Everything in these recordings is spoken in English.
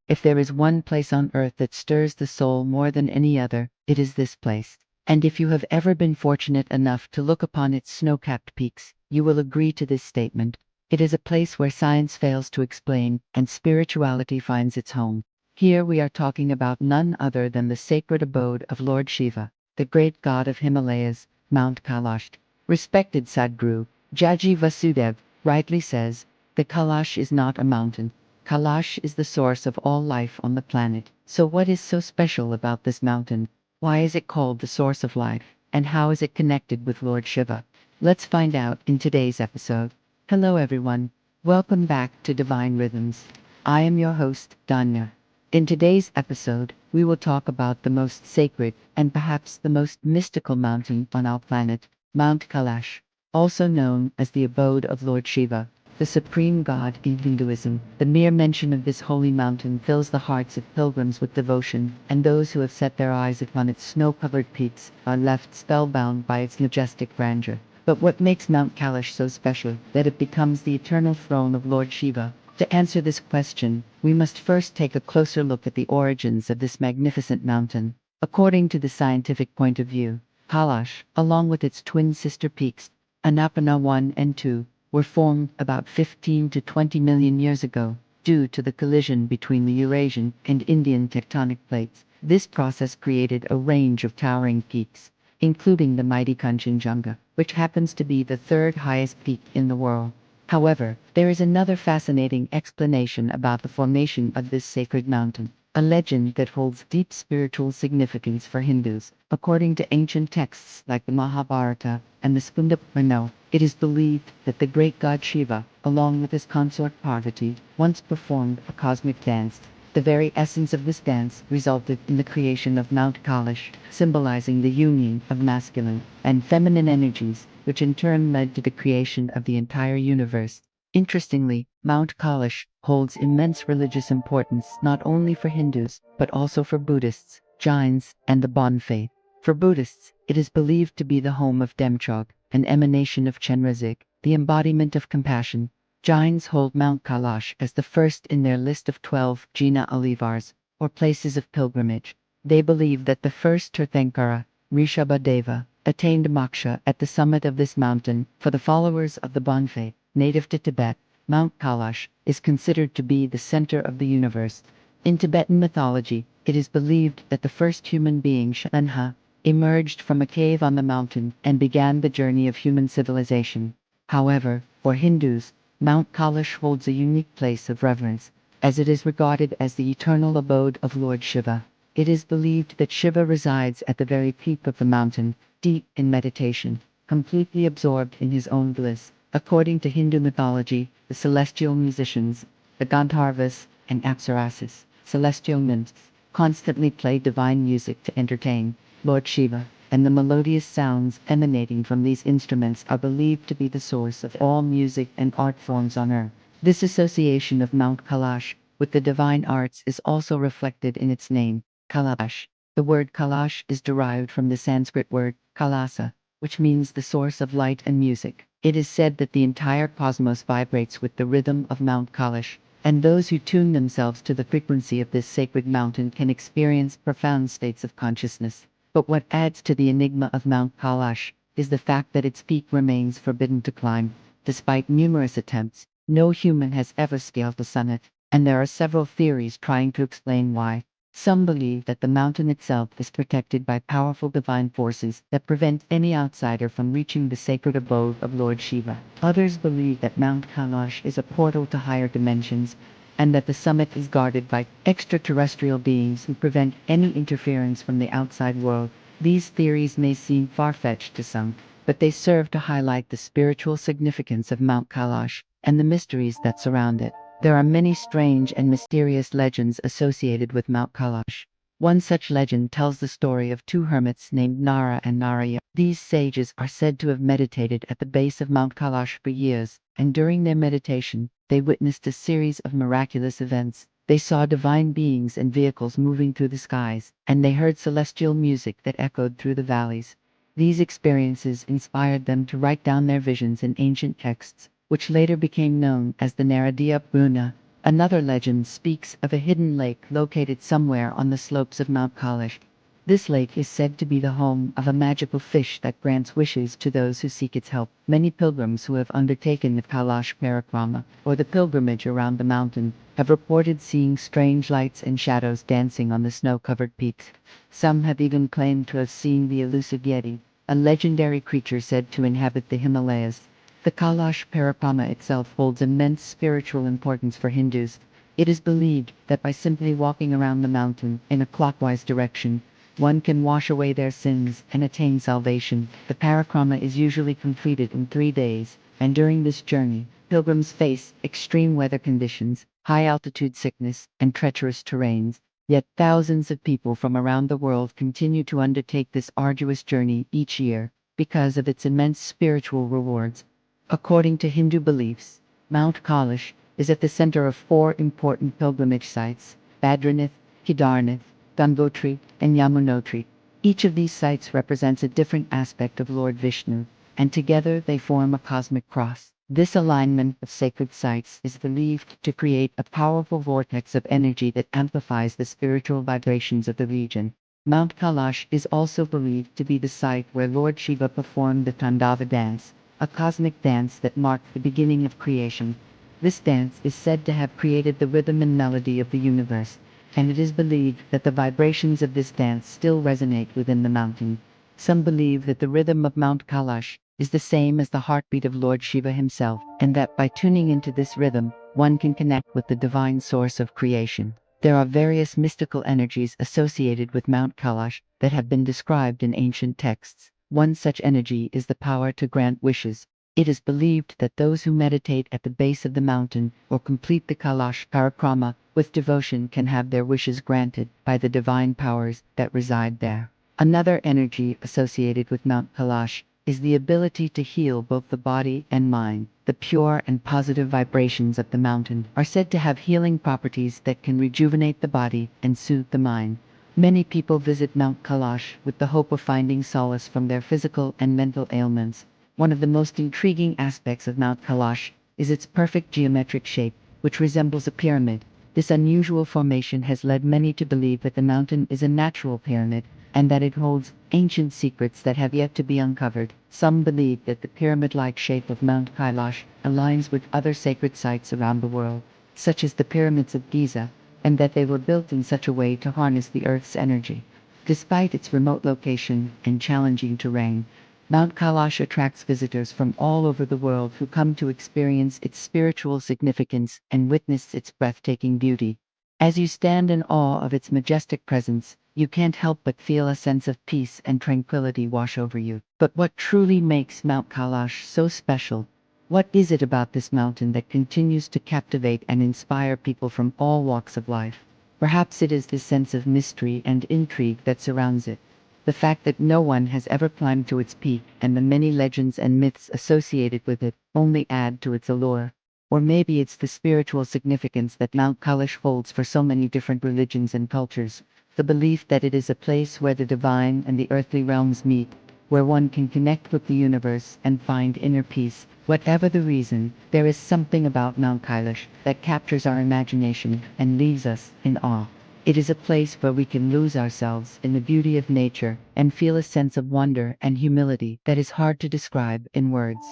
If there is one place on earth that stirs the soul more than any other, it is this place. And if you have ever been fortunate enough to look upon its snow-capped peaks, you will agree to this statement. It is a place where science fails to explain and spirituality finds its home. Here we are talking about none other than the sacred abode of Lord Shiva, the great god of Himalayas, Mount Kailash. Respected Sadhguru, Jaji Vasudev, rightly says, the Kailash is not a mountain. Kailash is the source of all life on the planet. So what is so special about this mountain? Why is it called the source of life? And how is it connected with Lord Shiva? Let's find out in today's episode. Hello everyone. Welcome back to Divine Rhythms. I am your host, Danya. In today's episode, we will talk about the most sacred and perhaps the most mystical mountain on our planet, Mount Kailash, also known as the abode of Lord Shiva, the supreme god in Hinduism. The mere mention of this holy mountain fills the hearts of pilgrims with devotion, and those who have set their eyes upon its snow-covered peaks are left spellbound by its majestic grandeur. But what makes Mount Kailash so special that it becomes the eternal throne of Lord Shiva? To answer this question, we must first take a closer look at the origins of this magnificent mountain. According to the scientific point of view, Kailash, along with its twin sister peaks, Annapurna 1 and 2, were formed about 15 to 20 million years ago, due to the collision between the Eurasian and Indian tectonic plates. This process created a range of towering peaks, including the mighty Kanchenjunga, which happens to be the third highest peak in the world. However, there is another fascinating explanation about the formation of this sacred mountain, a legend that holds deep spiritual significance for Hindus. According to ancient texts like the Mahabharata and the Skanda Purana, it is believed that the great god Shiva, along with his consort Parvati, once performed a cosmic dance. The very essence of this dance resulted in the creation of Mount Kailash, symbolizing the union of masculine and feminine energies, which in turn led to the creation of the entire universe. Interestingly, Mount Kailash holds immense religious importance not only for Hindus, but also for Buddhists, Jains, and the Bon faith. For Buddhists, it is believed to be the home of Demchog, an emanation of Chenrezig, the embodiment of compassion. Jains hold Mount Kailash as the first in their list of 12 Jina Alivars, or places of pilgrimage. They believe that the first Tirthankara, Rishabhadeva, attained moksha at the summit of this mountain. For the followers of the Bon faith, native to Tibet, Mount Kailash is considered to be the center of the universe. In Tibetan mythology, it is believed that the first human being, Shanha, emerged from a cave on the mountain and began the journey of human civilization. However, for Hindus, Mount Kailash holds a unique place of reverence, as it is regarded as the eternal abode of Lord Shiva. It is believed that Shiva resides at the very peak of the mountain, deep in meditation, completely absorbed in his own bliss. According to Hindu mythology, the celestial musicians, the Gandharvas and Apsarasis, celestial nymphs, constantly play divine music to entertain Lord Shiva, and the melodious sounds emanating from these instruments are believed to be the source of all music and art forms on earth. This association of Mount Kailash with the divine arts is also reflected in its name, Kailash. The word Kailash is derived from the Sanskrit word Kailasa, which means the source of light and music. It is said that the entire cosmos vibrates with the rhythm of Mount Kailash, and those who tune themselves to the frequency of this sacred mountain can experience profound states of consciousness. But what adds to the enigma of Mount Kailash is the fact that its peak remains forbidden to climb. Despite numerous attempts, no human has ever scaled the summit, and there are several theories trying to explain why. Some believe that the mountain itself is protected by powerful divine forces that prevent any outsider from reaching the sacred abode of Lord Shiva. Others believe that Mount Kailash is a portal to higher dimensions, and that the summit is guarded by extraterrestrial beings who prevent any interference from the outside world. These theories may seem far-fetched to some, but they serve to highlight the spiritual significance of Mount Kailash and the mysteries that surround it. There are many strange and mysterious legends associated with Mount Kailash. One such legend tells the story of two hermits named Nara and Narayana. These sages are said to have meditated at the base of Mount Kailash for years, and during their meditation, they witnessed a series of miraculous events. They saw divine beings and vehicles moving through the skies, and they heard celestial music that echoed through the valleys. These experiences inspired them to write down their visions in ancient texts, which later became known as the Naradiya Purana, Another legend speaks of a hidden lake located somewhere on the slopes of Mount Kailash. This lake is said to be the home of a magical fish that grants wishes to those who seek its help. Many pilgrims who have undertaken the Kailash Parikrama, or the pilgrimage around the mountain, have reported seeing strange lights and shadows dancing on the snow-covered peaks. Some have even claimed to have seen the elusive Yeti, a legendary creature said to inhabit the Himalayas. The Kailash Parikrama itself holds immense spiritual importance for Hindus. It is believed that by simply walking around the mountain in a clockwise direction, one can wash away their sins and attain salvation. The parikrama is usually completed in 3 days, and during this journey, pilgrims face extreme weather conditions, high-altitude sickness, and treacherous terrains. Yet thousands of people from around the world continue to undertake this arduous journey each year because of its immense spiritual rewards. According to Hindu beliefs, Mount Kailash is at the center of 4 important pilgrimage sites: Badrinath, Kedarnath, Gangotri, and Yamunotri. Each of these sites represents a different aspect of Lord Vishnu, and together they form a cosmic cross. This alignment of sacred sites is believed to create a powerful vortex of energy that amplifies the spiritual vibrations of the region. Mount Kailash is also believed to be the site where Lord Shiva performed the Tandava dance, a cosmic dance that marked the beginning of creation. This dance is said to have created the rhythm and melody of the universe, and it is believed that the vibrations of this dance still resonate within the mountain. Some believe that the rhythm of Mount Kailash is the same as the heartbeat of Lord Shiva himself, and that by tuning into this rhythm, one can connect with the divine source of creation. There are various mystical energies associated with Mount Kailash that have been described in ancient texts. One such energy is the power to grant wishes. It is believed that those who meditate at the base of the mountain or complete the Kailash Parikrama with devotion can have their wishes granted by the divine powers that reside there. Another energy associated with Mount Kailash is the ability to heal both the body and mind. The pure and positive vibrations of the mountain are said to have healing properties that can rejuvenate the body and soothe the mind. Many people visit Mount Kailash with the hope of finding solace from their physical and mental ailments. One of the most intriguing aspects of Mount Kailash is its perfect geometric shape, which resembles a pyramid. This unusual formation has led many to believe that the mountain is a natural pyramid, and that it holds ancient secrets that have yet to be uncovered. Some believe that the pyramid-like shape of Mount Kailash aligns with other sacred sites around the world, such as the pyramids of Giza, and that they were built in such a way to harness the Earth's energy. Despite its remote location and challenging terrain, Mount Kailash attracts visitors from all over the world who come to experience its spiritual significance and witness its breathtaking beauty. As you stand in awe of its majestic presence, you can't help but feel a sense of peace and tranquility wash over you. But what truly makes Mount Kailash so special? What is it about this mountain that continues to captivate and inspire people from all walks of life? Perhaps it is the sense of mystery and intrigue that surrounds it. The fact that no one has ever climbed to its peak, and the many legends and myths associated with it, only add to its allure. Or maybe it's the spiritual significance that Mount Kailash holds for so many different religions and cultures. The belief that it is a place where the divine and the earthly realms meet, where one can connect with the universe and find inner peace. Whatever the reason, there is something about Mount Kailash that captures our imagination and leaves us in awe. It is a place where we can lose ourselves in the beauty of nature and feel a sense of wonder and humility that is hard to describe in words.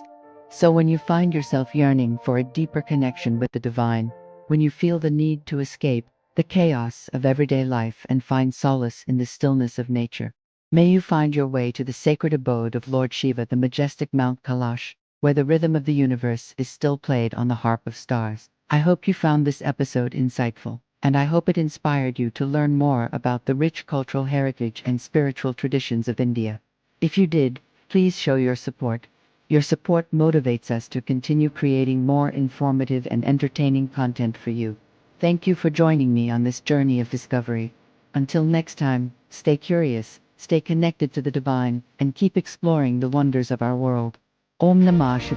So when you find yourself yearning for a deeper connection with the divine, when you feel the need to escape the chaos of everyday life and find solace in the stillness of nature, may you find your way to the sacred abode of Lord Shiva, the majestic Mount Kailash, where the rhythm of the universe is still played on the harp of stars. I hope you found this episode insightful, and I hope it inspired you to learn more about the rich cultural heritage and spiritual traditions of India. If you did, please show your support. Your support motivates us to continue creating more informative and entertaining content for you. Thank you for joining me on this journey of discovery. Until next time, stay curious, stay connected to the divine, and keep exploring the wonders of our world. Om Namah Shivaya.